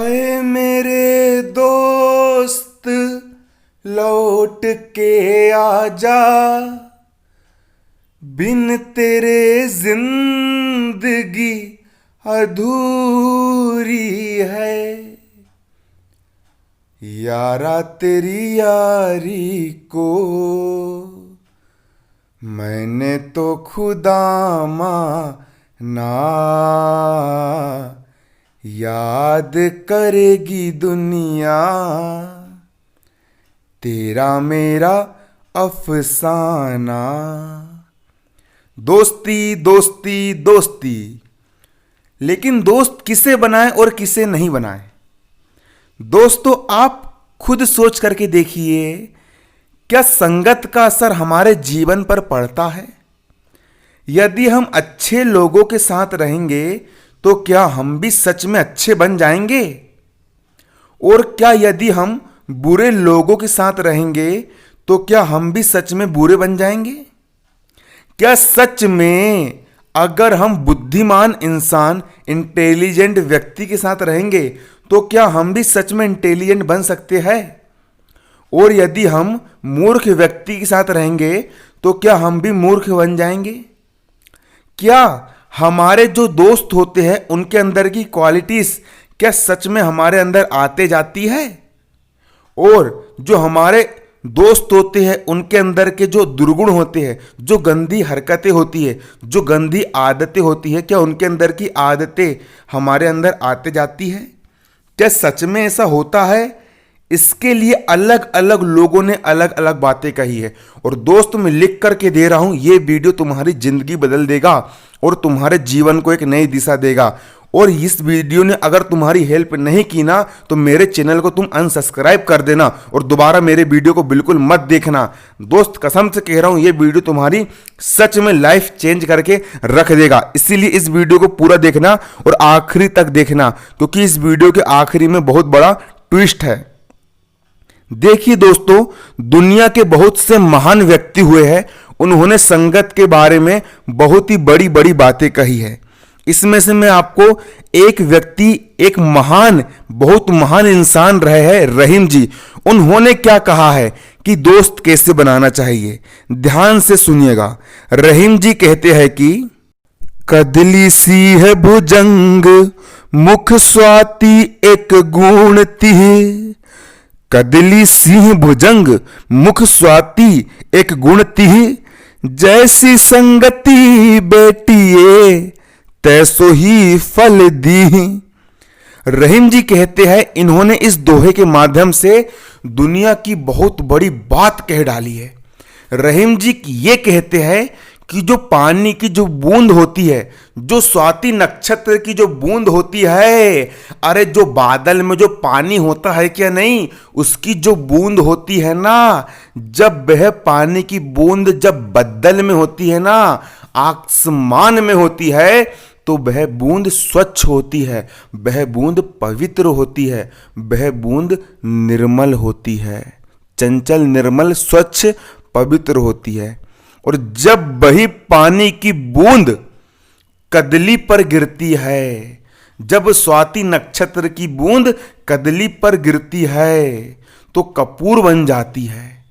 आए मेरे दोस्त लौट के आजा, बिन तेरे जिंदगी अधूरी है। यारा तेरी यारी को मैंने तो खुदा माना, याद करेगी दुनिया तेरा मेरा अफसाना। दोस्ती दोस्ती दोस्ती, लेकिन दोस्त किसे बनाएं और किसे नहीं बनाएं? दोस्तों, आप खुद सोच करके देखिए, क्या संगत का असर हमारे जीवन पर पड़ता है? यदि हम अच्छे लोगों के साथ रहेंगे तो क्या हम भी सच में अच्छे बन जाएंगे? और क्या यदि हम बुरे लोगों के साथ रहेंगे तो क्या हम भी सच में बुरे बन जाएंगे? क्या सच में अगर हम बुद्धिमान इंसान, इंटेलिजेंट व्यक्ति के साथ रहेंगे तो क्या हम भी सच में इंटेलिजेंट बन सकते हैं? और यदि हम मूर्ख व्यक्ति के साथ रहेंगे तो क्या हम भी मूर्ख बन जाएंगे? क्या हमारे जो दोस्त होते हैं उनके अंदर की क्वालिटीज क्या सच में हमारे अंदर आते जाती है? और जो हमारे दोस्त होते हैं उनके अंदर के जो दुर्गुण होते हैं, जो गंदी हरकतें होती है, जो गंदी आदतें होती है, क्या उनके अंदर की आदतें हमारे अंदर आते जाती है? क्या सच में ऐसा होता है? इसके लिए अलग अलग लोगों ने अलग अलग बातें कही है। और दोस्त, मैं लिख करके दे रहा हूं, ये वीडियो तुम्हारी जिंदगी बदल देगा और तुम्हारे जीवन को एक नई दिशा देगा। और इस वीडियो ने अगर तुम्हारी हेल्प नहीं की ना तो मेरे चैनल को तुम अनसब्सक्राइब कर देना और दोबारा मेरे वीडियो को बिल्कुल मत देखना। दोस्त, कसम से कह रहा हूं, ये वीडियो तुम्हारी सच में लाइफ चेंज करके रख देगा। इसीलिए इस वीडियो को पूरा देखना और आखिरी तक देखना, क्योंकि इस वीडियो के आखिरी में बहुत बड़ा ट्विस्ट है। देखिए दोस्तों, दुनिया के बहुत से महान व्यक्ति हुए हैं, उन्होंने संगत के बारे में बहुत ही बड़ी बड़ी बातें कही है। इसमें से मैं आपको एक व्यक्ति, एक महान, बहुत महान इंसान रहे हैं, रहीम जी। उन्होंने क्या कहा है कि दोस्त कैसे बनाना चाहिए, ध्यान से सुनिएगा। रहीम जी कहते हैं कि कदली सी है भुजंग, मुख स्वाति एक गुण तिह। कदली सिंह भुजंग, मुख स्वाति एक गुण तिह। जैसी संगति बेटिए तैसो ही फल दी। रहीम जी कहते हैं, इन्होंने इस दोहे के माध्यम से दुनिया की बहुत बड़ी बात कह डाली है। रहीम जी ये कहते हैं कि जो पानी की जो बूंद होती है, जो स्वाति नक्षत्र की जो बूंद होती है, अरे जो बादल में जो पानी होता है क्या नहीं, उसकी जो बूंद होती है ना, जब वह पानी की बूंद जब बदल में होती है ना, आसमान में होती है, तो वह बूंद स्वच्छ होती है, वह बूंद पवित्र होती है, वह बूंद निर्मल होती है, चंचल, निर्मल, स्वच्छ, पवित्र होती है। और जब वही पानी की बूंद कदली पर गिरती है, जब स्वाति नक्षत्र की बूंद कदली पर गिरती है तो कपूर बन जाती है।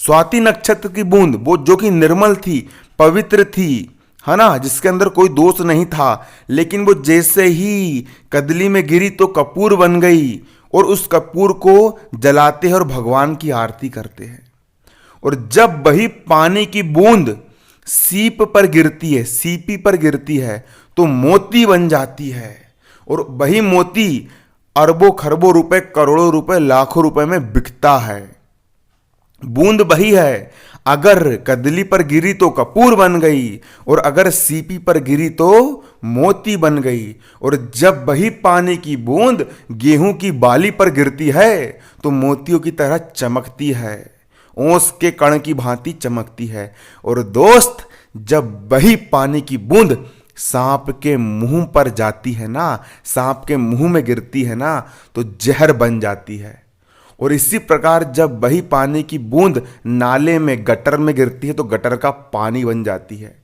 स्वाति नक्षत्र की बूंद, वो जो कि निर्मल थी, पवित्र थी, है ना, जिसके अंदर कोई दोष नहीं था, लेकिन वो जैसे ही कदली में गिरी तो कपूर बन गई और उस कपूर को जलाते हैं और भगवान की आरती करते हैं। और जब वही पानी की बूंद सीप पर गिरती है, सीपी पर गिरती है, तो मोती बन जाती है। और वही मोती अरबों खरबों रुपए, करोड़ों रुपए, लाखों रुपए में बिकता है। बूंद वही है, अगर कदली पर गिरी तो कपूर बन गई और अगर सीपी पर गिरी तो मोती बन गई। और जब वही पानी की बूंद गेहूं की बाली पर गिरती है तो मोतियों की तरह चमकती है, ओस के कण की भांति चमकती है। और दोस्त, जब वही पानी की बूंद सांप के मुंह पर जाती है ना, सांप के मुंह में गिरती है ना, तो जहर बन जाती है। और इसी प्रकार जब वही पानी की बूंद नाले में, गटर में गिरती है तो गटर का पानी बन जाती है।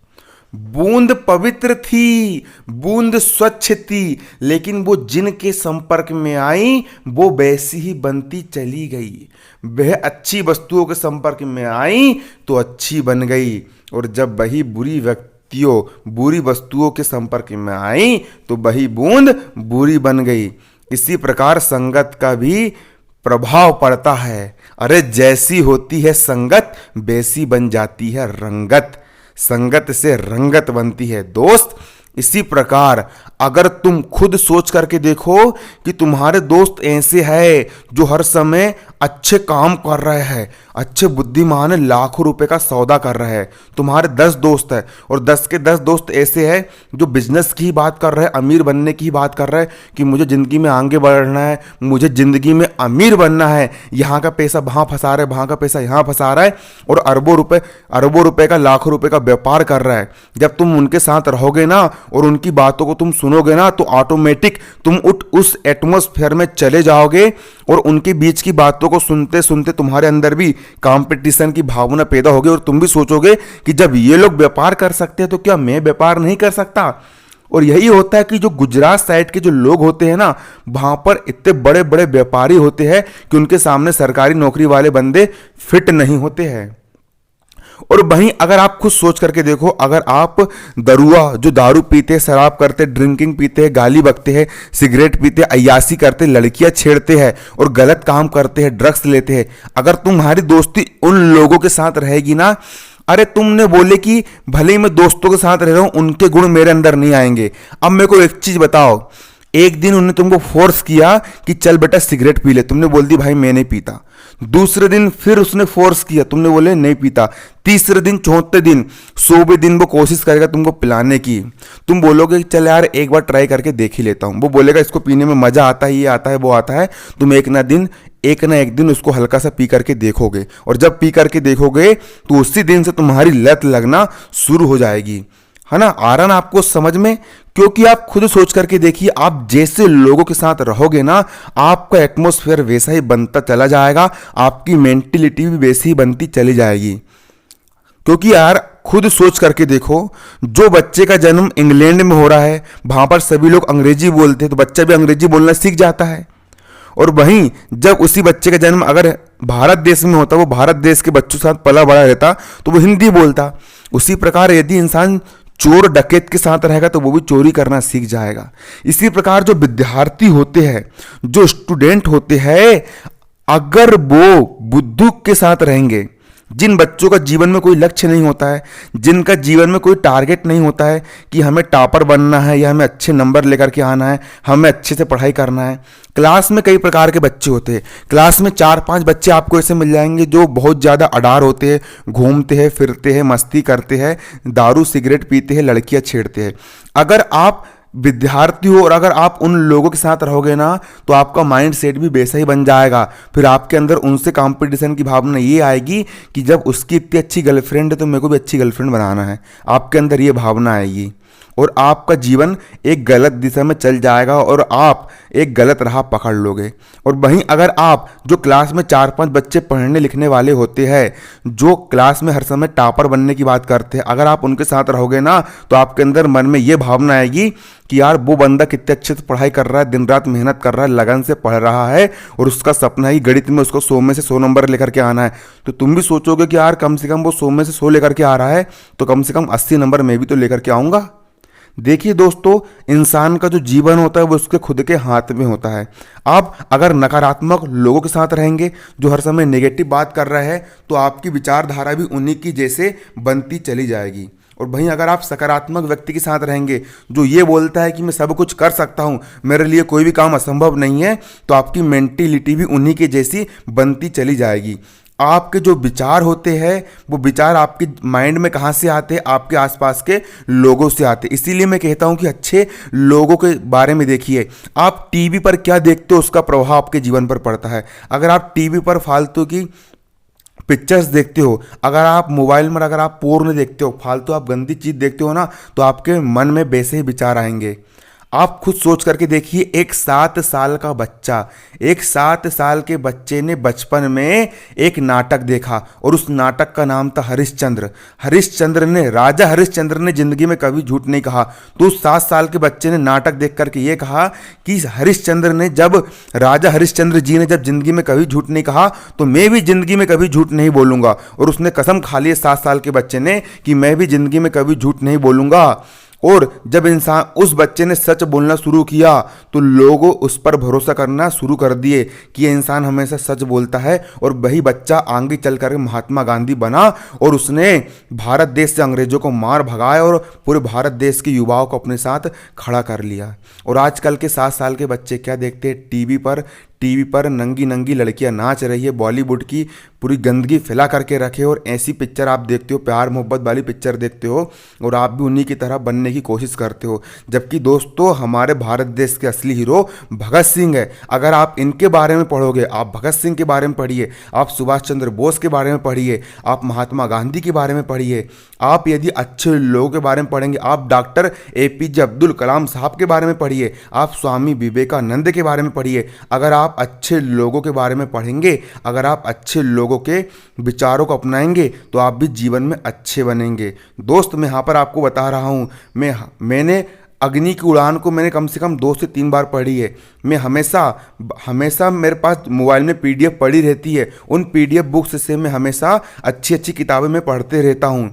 बूंद पवित्र थी, बूंद स्वच्छ थी, लेकिन वो जिनके संपर्क में आई वो वैसी ही बनती चली गई। वह अच्छी वस्तुओं के संपर्क में आई तो अच्छी बन गई, और जब वही बुरी व्यक्तियों बुरी वस्तुओं के संपर्क में आई तो वही बूंद बुरी बन गई। इसी प्रकार संगत का भी प्रभाव पड़ता है। अरे जैसी होती है संगत वैसी बन जाती है रंगत, संगत से रंगत बनती है दोस्त। इसी प्रकार अगर तुम खुद सोच करके देखो कि तुम्हारे दोस्त ऐसे हैं जो हर समय अच्छे काम कर रहे हैं, अच्छे बुद्धिमान है, लाखों रुपए का सौदा कर रहे हैं, तुम्हारे 10 दोस्त हैं और 10 के 10 दोस्त ऐसे हैं जो बिजनेस की ही बात कर रहे हैं, अमीर बनने की ही बात कर रहे हैं कि मुझे ज़िंदगी में आगे बढ़ना है, मुझे ज़िंदगी में अमीर बनना है, यहाँ का पैसा वहाँ फंसा रहा है, वहाँ का पैसा यहाँ फंसा रहा है, और अरबों रुपए का, लाखों रुपए का व्यापार कर रहा है। जब तुम उनके साथ रहोगे ना और उनकी बातों को तुम सुनोगे ना तो ऑटोमेटिक तुम उस एटमॉस्फेयर में चले जाओगे, और उनके बीच की बातों को सुनते सुनते तुम्हारे अंदर भी कंपटीशन की भावना पैदा होगी, और तुम भी सोचोगे कि जब ये लोग व्यापार कर सकते हैं तो क्या मैं व्यापार नहीं कर सकता। और यही होता है कि जो गुजरात साइड के जो लोग होते हैं ना, वहां पर इतने बड़े बड़े व्यापारी होते हैं कि उनके सामने सरकारी नौकरी वाले बंदे फिट नहीं होते हैं। और वहीं अगर आप खुद सोच करके देखो, अगर आप दरुआ जो दारू पीते, शराब करते, ड्रिंकिंग पीते हैं, गाली बकते हैं, सिगरेट पीते, अय्यासी करते, लड़कियां छेड़ते हैं और गलत काम करते हैं, ड्रग्स लेते हैं, अगर तुम्हारी दोस्ती उन लोगों के साथ रहेगी ना, अरे तुमने बोले कि भले ही मैं दोस्तों के साथ रह रहा हूं, उनके गुण मेरे अंदर नहीं आएंगे। अब मेरे को एक चीज बताओ, एक दिन उन्होंने तुमको फोर्स किया कि चल बेटा सिगरेट पी ले, तुमने बोल दी भाई मैं नहीं पीता। दूसरे दिन फिर उसने फोर्स किया, तुमने बोले नहीं पीता। तीसरे दिन, चौथे दिन, 100वें दिन वो कोशिश करेगा तुमको पिलाने की, तुम बोलोगे चल यार एक बार ट्राई करके देख ही लेता हूं। वो बोलेगा इसको पीने में मजा आता है, ये आता है, वो आता है। तुम एक ना एक दिन उसको हल्का सा पी करके देखोगे, और जब पी करके देखोगे तो उसी दिन से तुम्हारी लत लगना शुरू हो जाएगी। है ना, आ रहा ना आपको समझ में? क्योंकि आप खुद सोच करके देखिए, आप जैसे लोगों के साथ रहोगे ना, आपका एटमॉस्फेयर वैसा ही बनता चला जाएगा, आपकी मेंटिलिटी भी वैसी ही बनती चली जाएगी। क्योंकि यार खुद सोच करके देखो, जो बच्चे का जन्म इंग्लैंड में हो रहा है, वहां पर सभी लोग अंग्रेजी बोलते हैं, तो बच्चा भी अंग्रेजी बोलना सीख जाता है। और वहीं जब उसी बच्चे का जन्म अगर भारत देश में होता, वो भारत देश के बच्चों के साथ पला बड़ा रहता, तो वो हिंदी बोलता। उसी प्रकार यदि इंसान चोर डकैत के साथ रहेगा तो वो भी चोरी करना सीख जाएगा। इसी प्रकार जो विद्यार्थी होते हैं, जो स्टूडेंट होते हैं, अगर वो बुद्धू के साथ रहेंगे, जिन बच्चों का जीवन में कोई लक्ष्य नहीं होता है, जिनका जीवन में कोई टारगेट नहीं होता है कि हमें टॉपर बनना है या हमें अच्छे नंबर लेकर के आना है, हमें अच्छे से पढ़ाई करना है। क्लास में कई प्रकार के बच्चे होते हैं, क्लास में 4-5 बच्चे आपको ऐसे मिल जाएंगे जो बहुत ज़्यादा अडार होते हैं, घूमते हैं, फिरते हैं, मस्ती करते हैं, दारू सिगरेट पीते हैं, लड़कियां छेड़ते हैं। अगर आप विद्यार्थी हो और अगर आप उन लोगों के साथ रहोगे ना, तो आपका माइंड सेट भी वैसा ही बन जाएगा। फिर आपके अंदर उनसे कंपटीशन की भावना ये आएगी कि जब उसकी इतनी अच्छी गर्लफ्रेंड है तो मेरे को भी अच्छी गर्लफ्रेंड बनाना है। आपके अंदर ये भावना आएगी और आपका जीवन एक गलत दिशा में चल जाएगा और आप एक गलत राह पकड़ लोगे। और वहीं अगर आप जो क्लास में 4-5 बच्चे पढ़ने लिखने वाले होते हैं, जो क्लास में हर समय टॉपर बनने की बात करते हैं, अगर आप उनके साथ रहोगे ना, तो आपके अंदर मन में ये भावना आएगी कि यार वो बंदा कितने अच्छे से पढ़ाई कर रहा है, दिन रात मेहनत कर रहा है, लगन से पढ़ रहा है और उसका सपना ही गणित में उसको 100 में से 100 नंबर लेकर के आना है। तो तुम भी सोचोगे कि यार कम से कम वो 100 में से 100 लेकर के आ रहा है तो कम से कम 80 नंबर मैं भी तो लेकर के आऊँगा। देखिए दोस्तों, इंसान का जो जीवन होता है वो उसके खुद के हाथ में होता है। आप अगर नकारात्मक लोगों के साथ रहेंगे जो हर समय नेगेटिव बात कर रहे हैं, तो आपकी विचारधारा भी उन्हीं की जैसे बनती चली जाएगी। और वहीं अगर आप सकारात्मक व्यक्ति के साथ रहेंगे जो ये बोलता है कि मैं सब कुछ कर सकता हूँ, मेरे लिए कोई भी काम असंभव नहीं है, तो आपकी मेंटिलिटी भी उन्हीं के जैसी बनती चली जाएगी। आपके जो विचार होते हैं वो विचार आपके माइंड में कहाँ से आते हैं? आपके आसपास के लोगों से आते हैं। इसीलिए मैं कहता हूँ कि अच्छे लोगों के बारे में देखिए। आप टीवी पर क्या देखते हो उसका प्रभाव आपके जीवन पर पड़ता है। अगर आप टीवी पर फालतू की पिक्चर्स देखते हो, अगर आप मोबाइल में अगर आप पोर्न देखते हो, फालतू आप गंदी चीज़ देखते हो ना, तो आपके मन में वैसे ही विचार आएंगे। आप खुद सोच करके देखिए, एक 7 साल का बच्चा, एक 7 साल के बच्चे ने बचपन में एक नाटक देखा और उस नाटक का नाम था हरिश्चंद्र। हरिश्चंद्र ने, राजा हरिश्चंद्र ने जिंदगी में कभी झूठ नहीं कहा। तो उस 7 साल के बच्चे ने नाटक देख करके ये कहा कि हरिश्चंद्र ने जब, राजा हरिश्चंद्र जी ने जब जिंदगी में कभी झूठ नहीं कहा तो मैं भी जिंदगी में कभी झूठ नहीं बोलूंगा। और उसने कसम खा ली 7 साल के बच्चे ने कि मैं भी जिंदगी में कभी झूठ नहीं बोलूंगा। और जब इंसान, उस बच्चे ने सच बोलना शुरू किया तो लोगों उस पर भरोसा करना शुरू कर दिए कि ये इंसान हमेशा सच बोलता है। और वही बच्चा आगे चल कर महात्मा गांधी बना और उसने भारत देश से अंग्रेजों को मार भगाया और पूरे भारत देश के युवाओं को अपने साथ खड़ा कर लिया। और आजकल के 7 साल के बच्चे क्या देखते हैं, टीवी पर नंगी नंगी लड़कियां नाच रही है, बॉलीवुड की पूरी गंदगी फैला करके रखे, और ऐसी पिक्चर आप देखते हो, प्यार मोहब्बत वाली पिक्चर देखते हो और आप भी उन्हीं की तरह बनने की कोशिश करते हो। जबकि दोस्तों, हमारे भारत देश के असली हीरो भगत सिंह है। अगर आप इनके बारे में पढ़ोगे, आप भगत सिंह के बारे में पढ़िए, आप सुभाष चंद्र बोस के बारे में पढ़िए, आप महात्मा गांधी के बारे में पढ़िए, आप यदि अच्छे लोगों के बारे में पढ़ेंगे, आप डॉक्टर APJ अब्दुल कलाम साहब के बारे में पढ़िए, आप स्वामी विवेकानंद के बारे में पढ़िए। अगर आप अच्छे लोगों के बारे में पढ़ेंगे, अगर आप अच्छे लोगों के विचारों को अपनाएंगे तो आप भी जीवन में अच्छे बनेंगे। दोस्त, मैं यहाँ पर आपको बता रहा हूँ, मैंने अग्नि की उड़ान को मैंने कम से कम 2 से 3 बार पढ़ी है। मैं हमेशा मेरे पास मोबाइल में PDF पड़ी रहती है। उन PDF बुक्स से मैं हमेशा अच्छी अच्छी किताबें मैं पढ़ते रहता हूँ।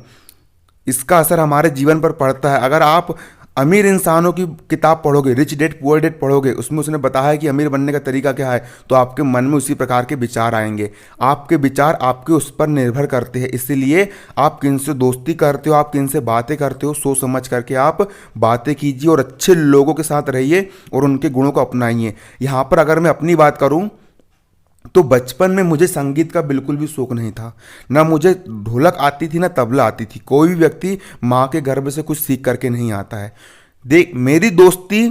इसका असर हमारे जीवन पर पड़ता है। अगर आप अमीर इंसानों की किताब पढ़ोगे, रिच डैड पुअर डैड पढ़ोगे, उसमें उसने बताया है कि अमीर बनने का तरीका क्या है, तो आपके मन में उसी प्रकार के विचार आएंगे। आपके विचार आपके उस पर निर्भर करते हैं। इसीलिए आप किनसे दोस्ती करते हो, आप किनसे बातें करते हो, सोच समझ करके आप बातें कीजिए और अच्छे लोगों के साथ रहिए और उनके गुणों को अपनाइए। यहाँ पर अगर मैं अपनी बात करूँ तो बचपन में मुझे संगीत का बिल्कुल भी शौक नहीं था। ना मुझे ढोलक आती थी, ना तबला आती थी। कोई भी व्यक्ति माँ के गर्भ से कुछ सीख करके नहीं आता है। देख, मेरी दोस्ती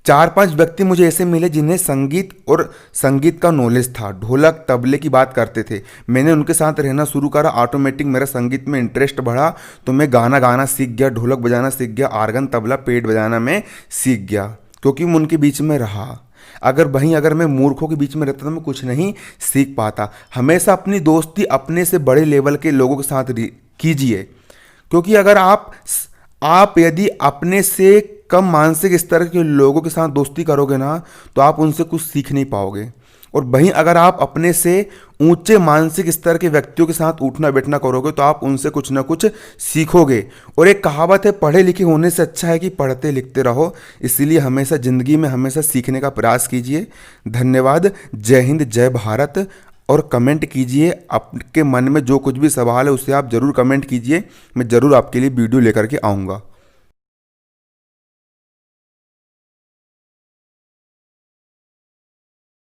4-5 व्यक्ति मुझे ऐसे मिले जिन्हें संगीत का नॉलेज था, ढोलक तबले की बात करते थे। मैंने उनके साथ रहना शुरू करा, ऑटोमेटिक मेरा संगीत में इंटरेस्ट बढ़ा, तो मैं गाना सीख गया, ढोलक बजाना सीख गया, आर्गन तबला पेट बजाना मैं सीख गया, क्योंकि मैं उनके बीच में रहा। अगर मैं मूर्खों के बीच में रहता तो मैं कुछ नहीं सीख पाता। हमेशा अपनी दोस्ती अपने से बड़े लेवल के लोगों के साथ कीजिए, क्योंकि अगर आप यदि अपने से कम मानसिक स्तर के लोगों के साथ दोस्ती करोगे ना, तो आप उनसे कुछ सीख नहीं पाओगे। और वहीं अगर आप अपने से ऊंचे मानसिक स्तर के व्यक्तियों के साथ उठना बैठना करोगे तो आप उनसे कुछ ना कुछ सीखोगे। और एक कहावत है, पढ़े लिखे होने से अच्छा है कि पढ़ते लिखते रहो। इसीलिए हमेशा ज़िंदगी में हमेशा सीखने का प्रयास कीजिए। धन्यवाद। जय हिंद, जय भारत। और कमेंट कीजिए, आपके मन में जो कुछ भी सवाल है उसे आप ज़रूर कमेंट कीजिए। मैं ज़रूर आपके लिए वीडियो लेकर के आऊँगा।